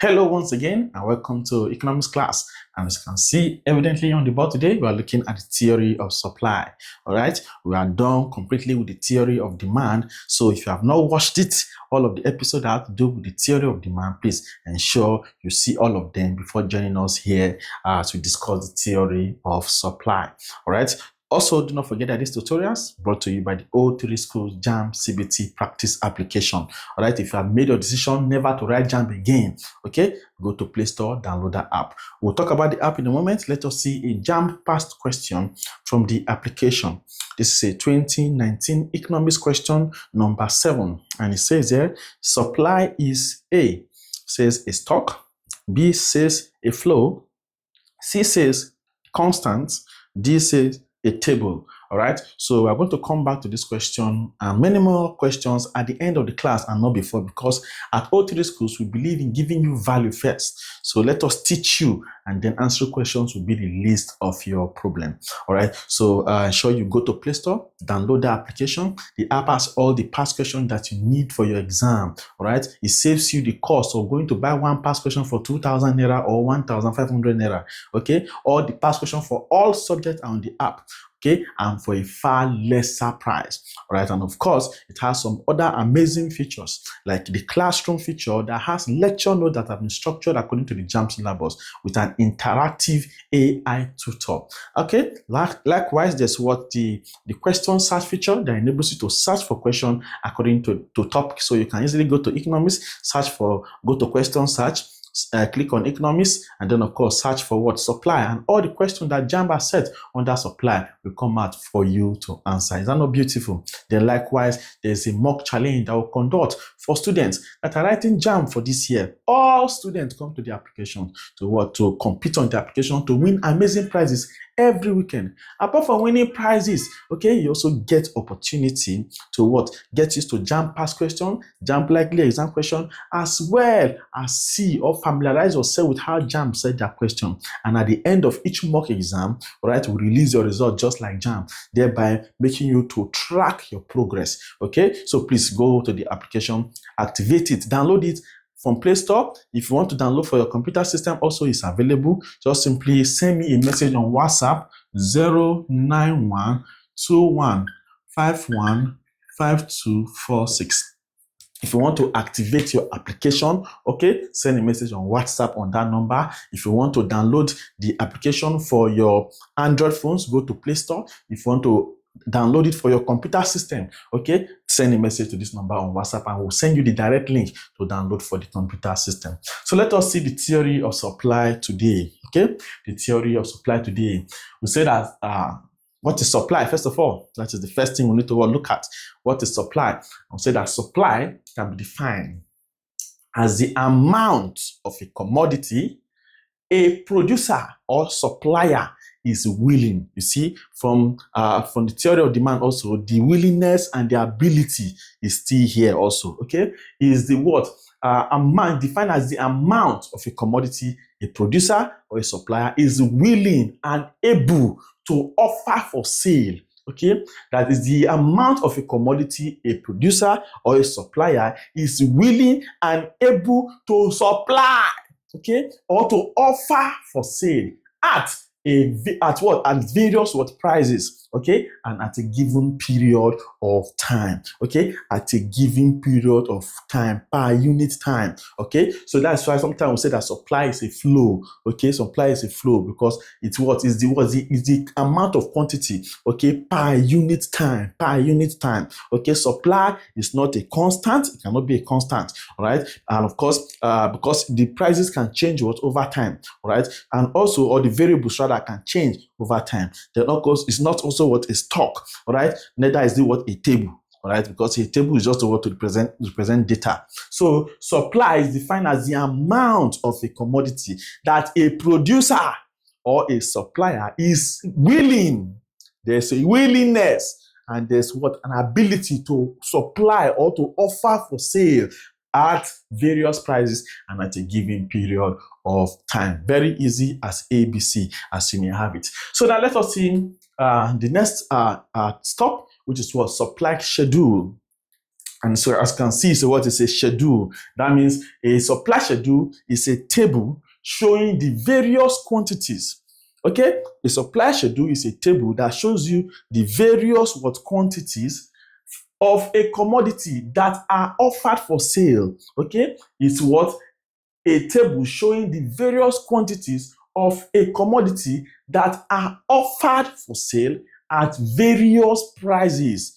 Hello once again and welcome to economics class. And as you can see evidently on the board today, we are looking at the theory of supply. All right, we are done completely with the theory of demand. So if you have not watched it, all of the episodes that have to do with the theory of demand, please ensure you see all of them before joining us here to discuss the theory of supply. All right. Also, do not forget that this tutorial is brought to you by the O3 Schools JAMB CBT practice application. All right, if you have made your decision never to write JAMB again, okay, go to Play Store, download that app. We'll talk about the app in a moment. Let us see a JAMB past question from the application. This is a 2019 economics question number 7, and it says here, supply is A, says a stock, B says a flow, C says constant, D says a table. All right, so we're going to come back to this question and many more questions at the end of the class and not before, because at O3 Schools we believe in giving you value first. So let us teach you, and then answer questions will be the least of your problem. All right, so ensure you go to Play Store, download the application. The app has all the past questions that you need for your exam. All right, it saves you the cost of going to buy one past question for 2,000 naira or 1,500 naira. Okay, all the past question for all subjects are on the app. Okay, and for a far lesser price. All right, and of course it has some other amazing features like the classroom feature that has lecture notes that have been structured according to the JAMB syllabus with an interactive AI tutor. Okay, likewise there's what the question search feature that enables you to search for question according to topic. So you can easily go to economics, go to question search, click on economics, and then of course search for what supply, and all the questions that JAMB has set under supply will come out for you to answer. Is that not beautiful? Then likewise there's a mock challenge that will conduct for students that are writing JAMB for this year. All students come to the application to compete on the application to win amazing prizes every weekend. Apart from winning prizes, okay, you also get opportunity to get used to JAMB past question, JAMB likely exam question, as well as see or familiarize yourself with how JAMB said that question. And at the end of each mock exam, all right, we release your result just like JAMB, thereby making you to track your progress. Okay, so please go to the application, activate it, download it from Play Store. If you want to download for your computer system, also is available. Just simply send me a message on WhatsApp 09121515246. If you want to activate your application, okay, send a message on WhatsApp on that number. If you want to download the application for your Android phones, go to Play Store. If you want to download it for your computer system, okay, send a message to this number on WhatsApp and we'll send you the direct link to download for the computer system. So let us see the theory of supply today. Okay, the theory of supply today. We say that what is supply? First of all, that is the first thing we need to look at. What is supply? I'll say that supply can be defined as the amount of a commodity a producer or supplier is willing. You see, from the theory of demand also, the willingness and the ability is still here also. Okay, is the amount defined as the amount of a commodity a producer or a supplier is willing and able to offer for sale. Okay, that is the amount of a commodity a producer or a supplier is willing and able to supply, okay, or to offer for sale at various prices, okay, and at a given period of time, okay, at a given period of time per unit time, okay. So that's why sometimes we say that supply is a flow, okay. Supply is a flow because it's the amount of quantity, okay, per unit time, okay. Supply is not a constant, it cannot be a constant, all right. And of course, because the prices can change over time, all right, and also all the variables rather can change over time. Then of course, it's not also what a stock, all right, neither is it what a table, all right, because a table is just a word to represent data. So supply is defined as the amount of a commodity that a producer or a supplier is willing. There's a willingness and there's an ability to supply or to offer for sale at various prices and at a given period of time. Very easy as ABC, as you may have it. So now let us see the next stop, which is what supply schedule. And so as you can see, so what is a schedule? That means a supply schedule is a table showing the various quantities. Okay, a supply schedule is a table that shows you the various quantities of a commodity that are offered for sale. Okay, it's a table showing the various quantities of a commodity that are offered for sale at various prices,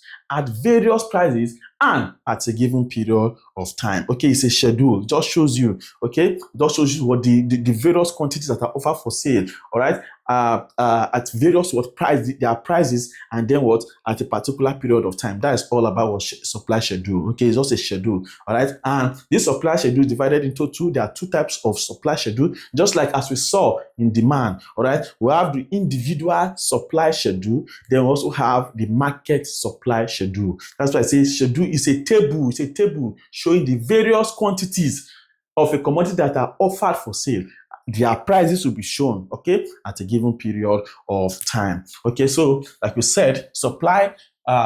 and at a given period of time. Okay, it's a schedule. It just shows you, okay, it just shows you what the various quantities that are offered for sale, all right, at various price, their prices, and then at a particular period of time. That is all about what supply schedule. Okay, it's just a schedule, all right. And this supply schedule is divided into two. There are two types of supply schedule, just like as we saw in demand, all right. We have the individual supply schedule, then we also have the market supply schedule. That's why I say schedule is a table. It's a table showing the various quantities of a commodity that are offered for sale. Their prices will be shown, okay, at a given period of time. Okay, so like we said, supply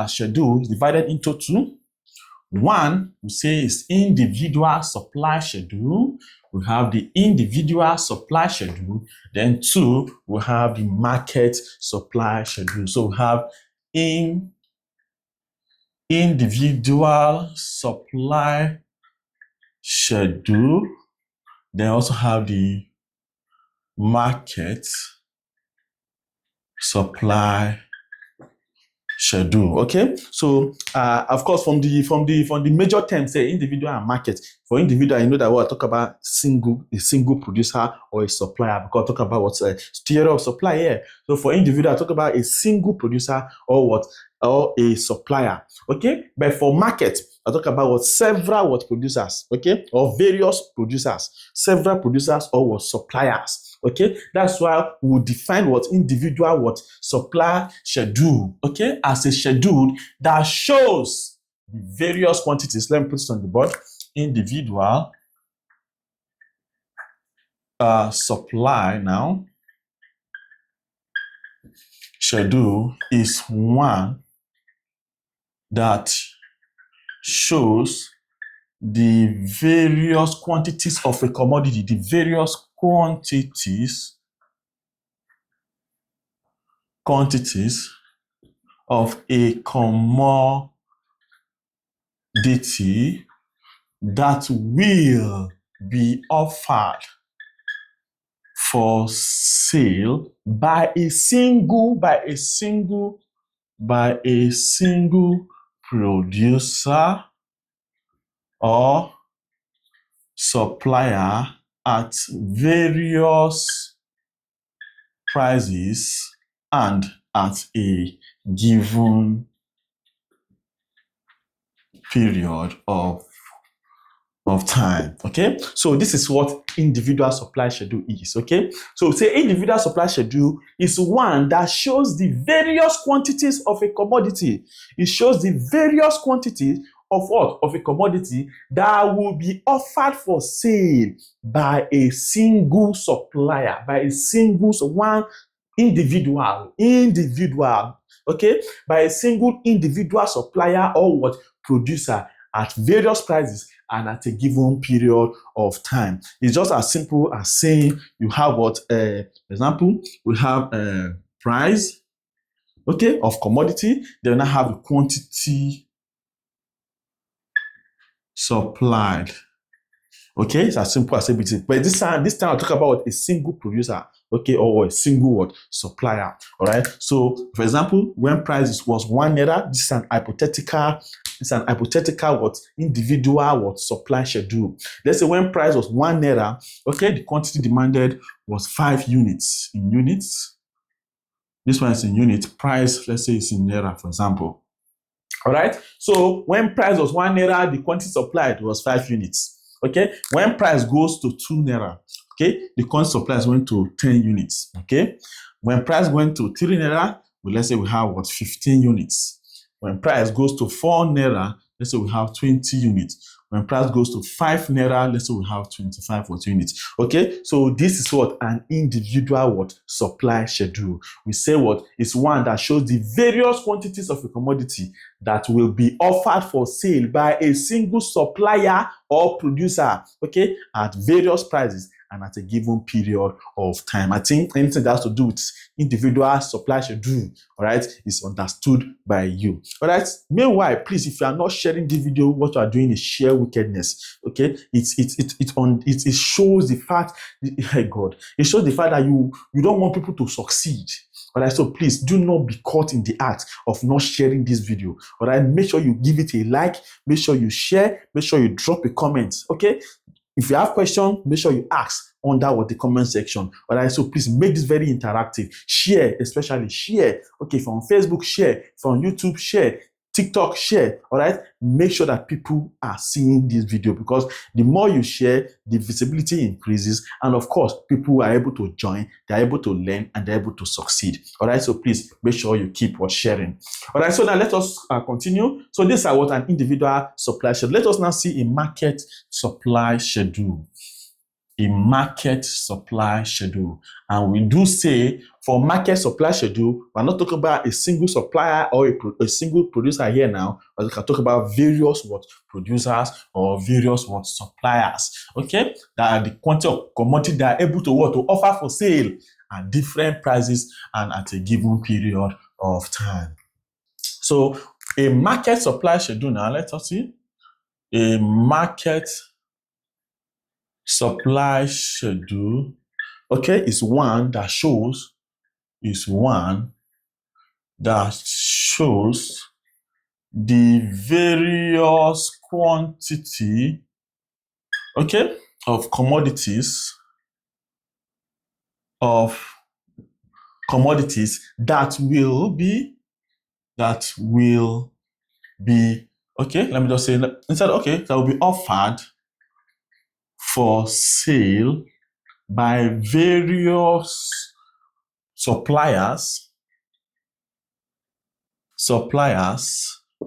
schedule is divided into two. One, we say, is individual supply schedule. We have the individual supply schedule. Then two, we have the market supply schedule. So we have individual supply schedule. Then also have the market supply schedule. Okay, so of course, from the major terms, say individual and market. For individual, you know that what I talk about a single producer or a supplier, because I talk about what's a theory of supply here. So for individual, I talk about a single producer or a supplier. Okay, but for market, I talk about several producers, okay, or various producers, several producers or suppliers. Okay, that's why we define individual supply schedule, okay, as a schedule that shows the various quantities. Let me put it on the board. Individual supply now schedule is one that shows the various quantities of a commodity, the various quantities of a commodity that will be offered for sale by a single producer or supplier at various prices and at a given period of time. Okay, so this is what individual supply schedule is. Okay, so say individual supply schedule is one that shows the various quantities of a commodity. It shows the various quantities of a commodity that will be offered for sale by a single supplier, one individual, okay, by a single individual supplier or producer at various prices and at a given period of time. It's just as simple as saying you have example, we have a price, okay, of commodity, then I have a quantity supplied. Okay, it's as simple as ABC. But this time I'll talk about a single producer, okay, or a single supplier. All right. So, for example, when price was 1 naira, this is an hypothetical individual supply schedule. Let's say when price was 1 naira, okay, the quantity demanded was 5 units. In units, this one is in units. Price, let's say, is in naira, for example. All right. So when price was 1 naira, the quantity supplied was 5 units. Okay. When price goes to 2 naira, okay, the quantity supplied went to 10 units. Okay. When price went to 3 naira, let's say we have 15 units. When price goes to 4 naira, let's say we have 20 units. When price goes to 5 naira, let's say we have 25 units. Okay, so this is an individual supply schedule. We say it's one that shows the various quantities of a commodity that will be offered for sale by a single supplier or producer, okay, at various prices and at a given period of time. I think anything that has to do with individual supply schedule, all right, is understood by you. All right. Meanwhile, please, if you are not sharing the video, what you are doing is share wickedness. Okay, it shows the fact, God, it shows the fact that you don't want people to succeed. All right, so please do not be caught in the act of not sharing this video. All right, make sure you give it a like, make sure you share, make sure you drop a comment. Okay, if you have questions, make sure you ask under the comment section. All right, so please make this very interactive. Share, especially share. Okay, if you're on Facebook, share. If you're on YouTube, share. TikTok, share. All right, make sure that people are seeing this video, because the more you share, the visibility increases, and of course, people are able to join, they're able to learn, and they're able to succeed. All right, so please make sure you keep sharing. All right, so now let us continue. So this is what an individual supply schedule. Let us now see a market supply schedule. A market supply schedule. And we do say for market supply schedule, we're not talking about a single supplier or a single producer here now, but we can talk about various producers or various suppliers. Okay, that are the quantity of commodity they are able to to offer for sale at different prices and at a given period of time. So a market supply schedule, now let us see. A market supply schedule, okay, is one that shows the various quantity, okay, of commodities that will be okay, let me just say instead, okay, that will be offered for sale by various suppliers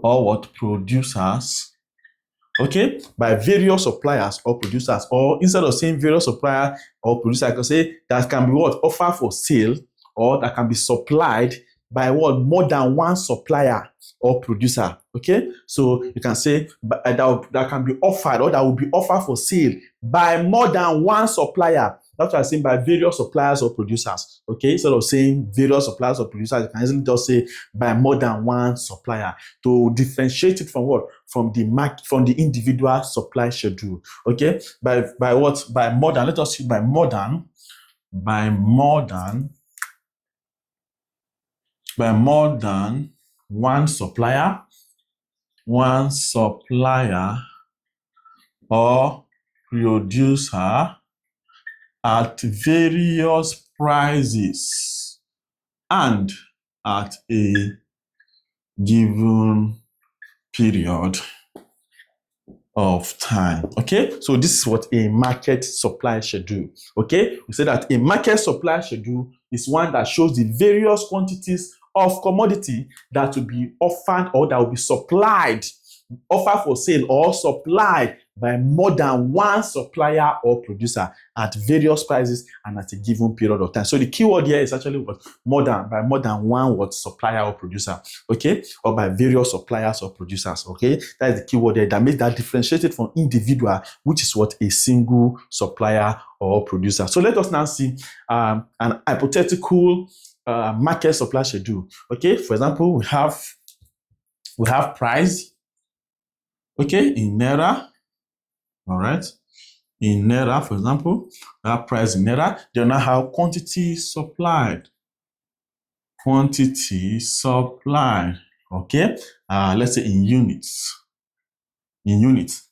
or producers, okay, by various suppliers or producers, or instead of saying various supplier or producer, I can say that can be offered for sale, or that can be supplied by more than one supplier or producer. Okay, so you can say that can be offered, or that will be offered for sale by more than one supplier. That's what I'm saying, by various suppliers or producers. Okay, instead of saying various suppliers or producers, you can easily just say by more than one supplier, to differentiate it from from the individual supply schedule. Okay, by more than, let us see, by more than one supplier or producer at various prices and at a given period of time. Okay, so this is what a market supply schedule. Okay, we say that a market supply schedule is one that shows the various quantities of commodity that will be offered, or that will be supplied, offered for sale or supplied by more than one supplier or producer at various prices and at a given period of time. So the keyword here is actually by more than one supplier or producer, okay, or by various suppliers or producers. Okay, that is the keyword there that makes that differentiated from individual, which is a single supplier or producer. So let us now see an hypothetical market supply schedule. Okay, for example, we have price, okay, in Naira. All right, in Naira, for example, we have price in Naira. Then now have quantity supplied. Okay, let's say in units.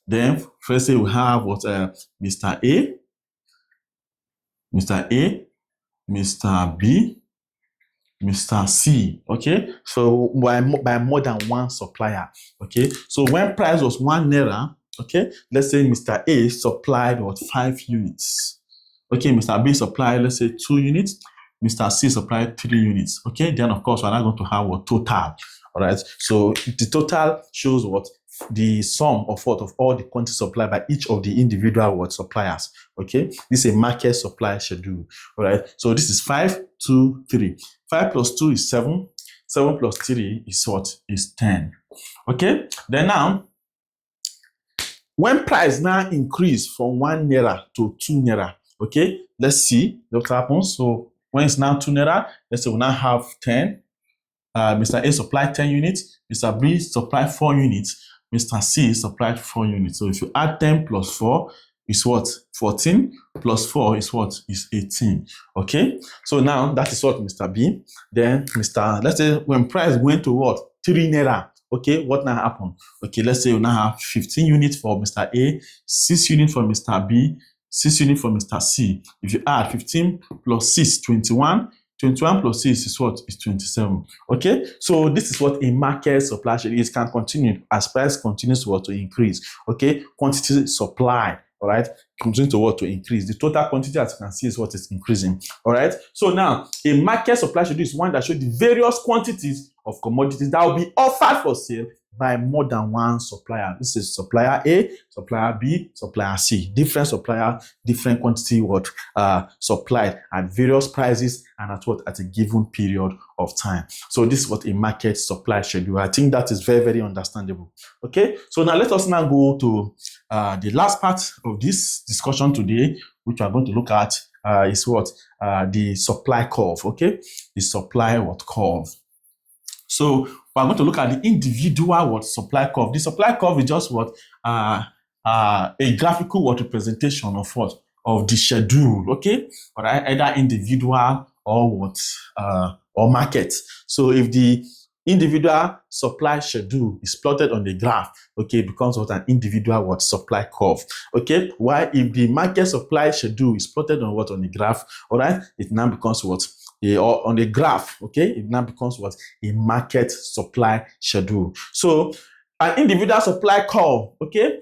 Then first say we have Mr. A, Mr. B, Mr. C. Okay, so by more than one supplier. Okay, so when price was 1 Naira, okay, let's say Mr. A supplied 5 units. Okay, Mr. B supplied, let's say 2 units. Mr. C supplied 3 units. Okay, then of course we're not going to have total. All right, so the total shows the sum of all the quantity supplied by each of the individual suppliers. Okay, this is a market supply schedule. All right, so this is 5, 2, 3. 5 plus 2 is 7. 7 plus 3 is 10. Okay, then now, when price now increase from 1 naira to 2 naira, okay, let's see what happens. So when it's now 2 naira, let's say we now have 10. Mr. A supplied 10 units, Mr. B supplied 4 units, Mr. C supplied 4 units. So if you add 10 plus 4 is what? 14 plus 4 is what? Is 18. Okay, so now that is what Mr. B. Then let's say when price went to what? 3 naira. Okay, what now happened? Okay, let's say we now have 15 units for Mr. A, 6 units for Mr. B, 6 units for Mr. C. If you add 15 plus 6, 21. 21 plus 6 is what? Is 27. Okay, so this is what a market supply schedule is. Can continue as price continues to increase. Okay, quantity supply, all right, continue to increase. The total quantity, as you can see, is what is increasing. All right, so now a market supply schedule is one that shows the various quantities of commodities that will be offered for sale by more than one supplier. This is supplier A, supplier B, supplier C. Different supplier, different quantity supplied at various prices and at a given period of time. So this is what a market supply schedule. I think that is very, very understandable. Okay, so now let us now go to the last part of this discussion today, which we are going to look at is what? The supply curve. Okay, the supply curve. So we're going to look at the individual supply curve. The supply curve is just what? A graphical representation of what? Of the schedule, okay? Or either individual or or market. So if the individual supply schedule is plotted on the graph, okay, it becomes what? An individual supply curve, okay? While if the market supply schedule is plotted on what? On the graph, all right, it now becomes what? On the graph, okay, it now becomes what? A market supply schedule. So an individual supply curve, okay,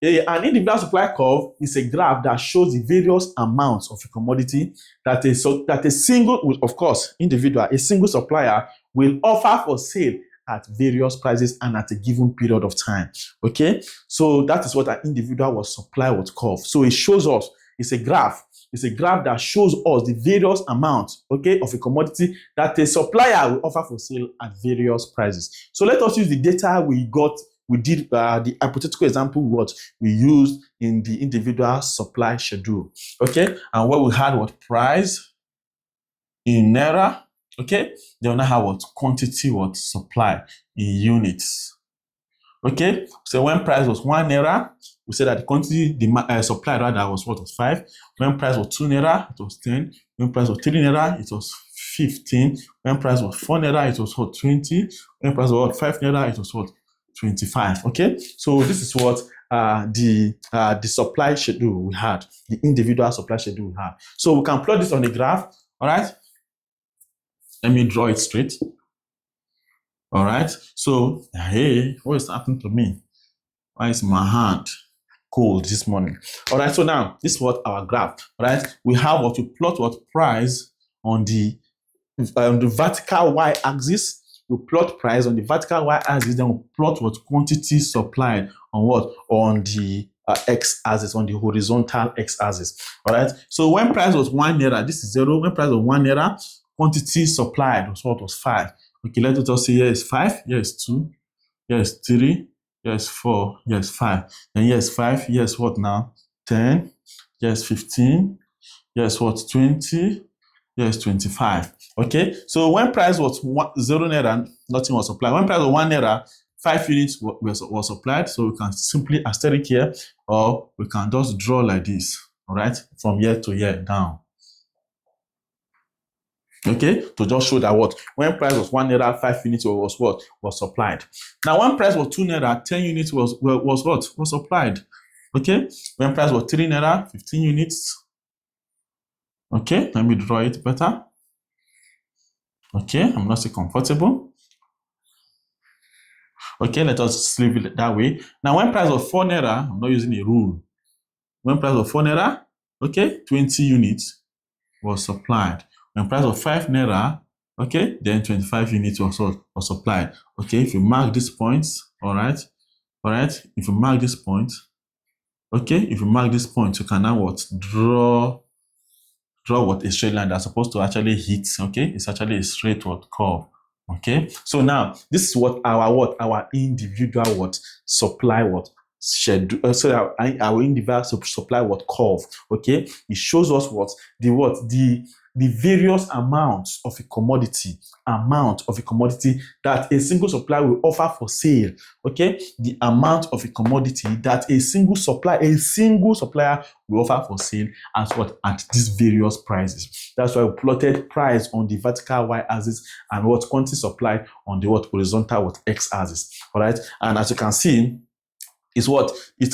an individual supply curve is a graph that shows the various amounts of a commodity that a single, of course, a single supplier will offer for sale at various prices and at a given period of time. Okay, so that is what an individual supply curve. So it shows us, it's a graph. It's a graph that shows us the various amounts, okay, of a commodity that a supplier will offer for sale at various prices. So let us use the data we did the hypothetical example what we used in the individual supply schedule, okay, and what we had what? Price in naira, okay, then we now have what? Quantity supply in units. Okay, so when price was 1 naira, we said that the quantity supply rather was what? Was 5. When price was 2 naira, it was 10. When price was 3 naira, it was 15. When price was 4 naira, it was what? 20. When price was 5 naira, it was what? 25. Okay, so this is what the supply schedule we had, the individual supply schedule we had. So we can plot this on the graph. All right, let me draw it straight. All right, so hey, what is happening to me? Why is my hand cold this morning? All right, so now this is what our graph. All right, we have what? To plot what? Price on the vertical y-axis. We plot price on the vertical y-axis, then we plot what? Quantity supplied on what? On the x-axis, on the horizontal x-axis. All right, so when price was 1 naira, this is 0. When price was 1 naira, quantity supplied was what? Was 5. Okay, let us just say here is 5, here is 2, here is 3, here is 4, here is 5. And here is 5, here is what now? 10, here is 15, here is what? 20, here is 25. Okay, so when price was 0 naira, nothing was supplied. When price was 1 naira, 5 units was supplied. So we can simply asterisk here, or we can just draw like this, all right, from here to here down. Okay, to just show that what? When price was 1 naira, 5 units was what? Was supplied. Now, when price was 2 naira, 10 units was what? Was supplied. Okay, when price was 3 naira, 15 units. Okay, let me draw it better. Okay, I'm not so comfortable. Okay, let us leave it that way. Now, when price was 4 naira, I'm not using a rule. When price was 4 naira, okay, 20 units was supplied. When price was 5 naira, okay, then 25 units was supplied. Okay, if you mark these points, all right, if you mark this point, okay, if you mark this point, you can now what? Draw what? A straight line that's supposed to actually hit, okay, it's actually a straight curve, all Okay, so now this is what our individual supply schedule. So our individual supply curve. Okay, it shows us the various amounts of a commodity that a single supplier will offer for sale. Okay, the amount of a commodity that a single supplier will offer for sale at these various prices. That's why we plotted price on the vertical y-axis and quantity supply on the horizontal x-axis. All right, and as you can see, it's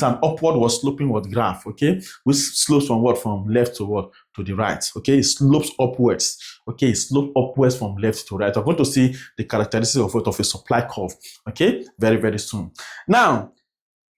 an upward sloping graph, okay, which slopes from left to the right. Okay, it slopes upwards. Okay, it slopes upwards from left to right. We're going to see the characteristics of a supply curve, okay, very, very soon. Now,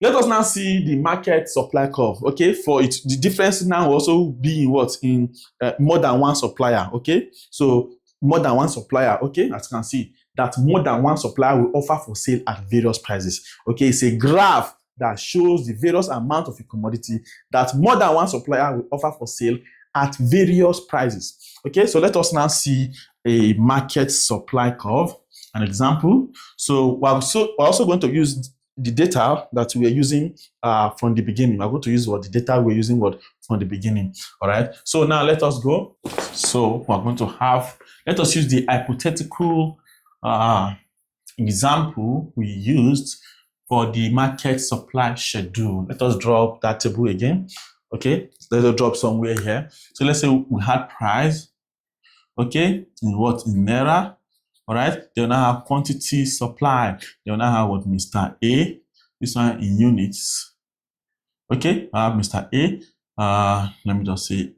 let us now see the market supply curve. Okay, for it, the difference now will also be in more than one supplier. Okay, so more than one supplier. Okay, as you can see, that more than one supplier will offer for sale at various prices. Okay, it's a graph that shows the various amount of a commodity that more than one supplier will offer for sale at various prices. Okay, so let us now see a market supply curve, an example. So we're also going to use the data that we are using from the beginning. We're going to use the data we're using from the beginning. All right, so now let us go. So we're going to let us use the hypothetical example we used for the market supply schedule. Let us draw that table again. Okay, let us drop somewhere here. So let's say we had price, okay, in naira. All right, they will now have quantity supply. They will now have Mr. A, this one in units. Okay, I have Mr. A. Let me just say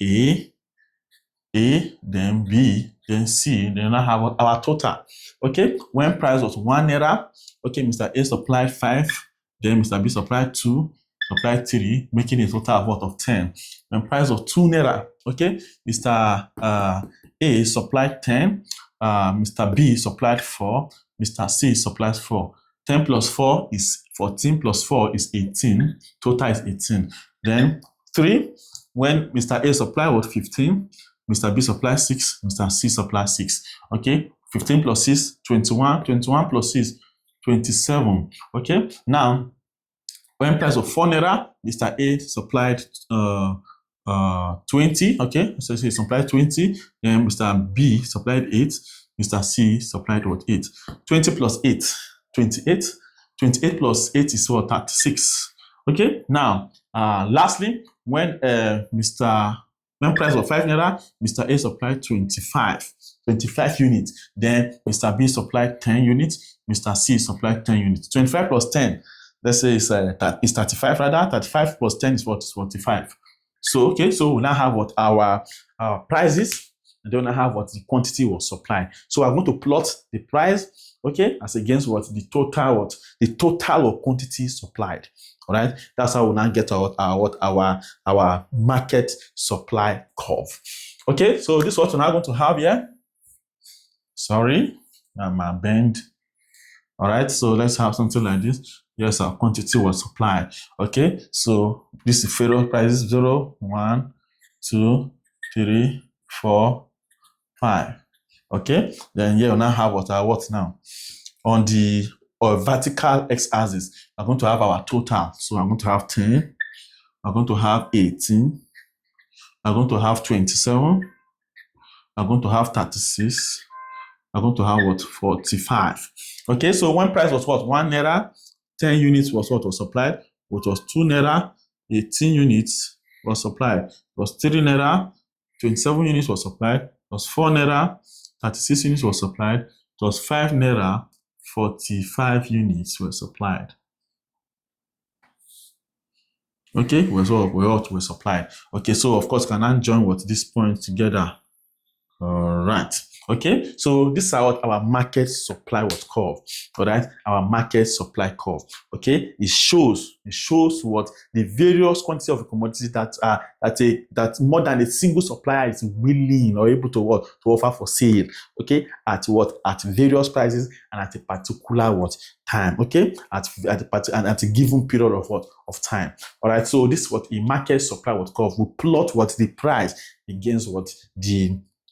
A, then B, then C. They will now have our total. Okay, when price was 1 naira, okay, Mr. A supplied 5, then Mr. B supplied 2, supplied 3, making a total of 10. When price was 2 naira, okay, Mr. A supplied 10, Mr. B supplied 4, Mr. C supplied 4. 10 plus 4 is 14, plus 4 is 18, total is 18. Then 3, when Mr. A supplied 15, Mr. B supplied 6, Mr. C supplied 6. Okay, 15 plus 6, 21, 21 plus 6, 27. Okay, now when price of 4 naira, Mr. A supplied 20. Okay, so he supplied 20. Then Mr. B supplied 8. Mr. C supplied 8. 20 plus 8, 28. 28 plus 8 is 36. Okay, now lastly, when price of 5 naira, Mr. A supplied 25 units. Then Mr. B supplied 10 units. Mr. C supplied 10 units. 25 plus 10, let's say it's 35 rather. 35 plus 10 is 45. So, okay, so we now have our prices, and then we now have the quantity was supplied. So we're going to plot the price, okay, as against the total of quantity supplied. All right, that's how we now get our market supply curve. Okay, so this is what we're now going to have here. Sorry, my bend. All right, so let's have something like this. Yes, our quantity was supplied. Okay, so this is ferrous prices 0, 1, 2, 3, 4, 5. Okay, then here we now have what now? On the vertical x-axis, I'm going to have our total. So I'm going to have 10. I'm going to have 18. I'm going to have 27. I'm going to have 36. I'm going to have 45. Okay, so when price was 1 naira, 10 units was supplied. It was 2 naira, 18 units was supplied. It was 3 naira, 27 units was supplied. It was 4 naira, 36 units was supplied. It was 5 naira, 45 units were supplied. Okay, were supplied. Okay, so of course, can I join this point together? All right. Okay, so this is our market supply curve. All right, our market supply curve. Okay, it shows the various quantity of commodities that more than a single supplier is willing or able to offer for sale. Okay, at various prices and at a particular time. Okay, at a given period of time. All right, so this is a market supply curve. We plot the price against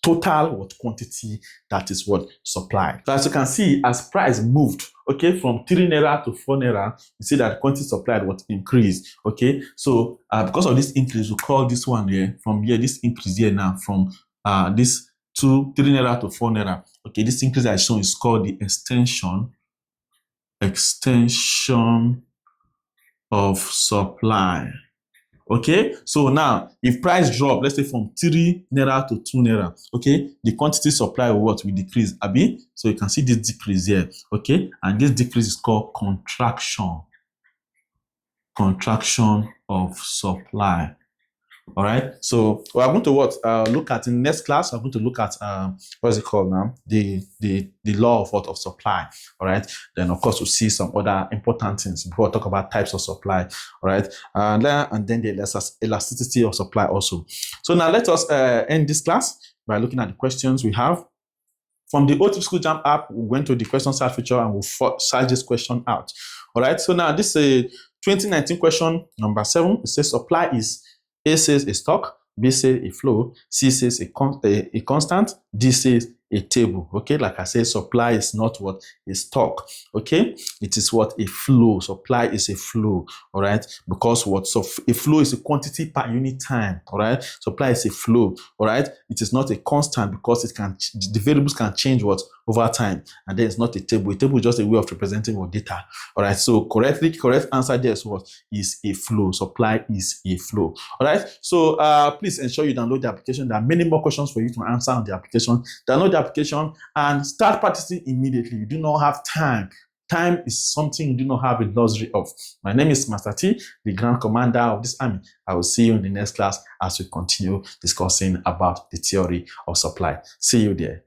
total what quantity that is what supply. So as you can see, as price moved, okay, from 3 naira to 4 naira, you see that quantity supplied what increased, okay. So because of this increase, we call this one here from here, this increase here now from this 3 naira to 4 naira, okay. This increase I shown is called the extension of supply. Okay, so now if price drop, let's say from 3 naira to 2 naira, okay, the quantity supply will decrease, abi? So you can see this decrease here, okay, and this decrease is called contraction of supply. All right, so we are going to look at in next class. We're going to look at what is it called now? The law of supply. All right, then of course we'll see some other important things before we talk about types of supply. All right, and then the elasticity of supply also. So now let us end this class by looking at the questions we have. From the OT School JAMB app, we went to the question search feature and we'll search this question out. All right, so now this is a 2019 question number 7. It says supply is, A says a stock, B says a flow, C says a constant, D says a table. Okay, like I said, supply is not what is stock. Okay, it is what a flow. Supply is a flow. All right, because so a flow is a quantity per unit time. All right, supply is a flow. All right, it is not a constant because the variables can change over time, and then it's not a table. A table is just a way of representing what data. All right, so correct answer there is a flow. Supply is a flow. All right, so please ensure you download the application. There are many more questions for you to answer on the application. Download the application and start practicing immediately. You do not have time. Time is something you do not have a luxury of. My name is Master T, the Grand Commander of this army. I will see you in the next class as we continue discussing about the theory of supply. See you there.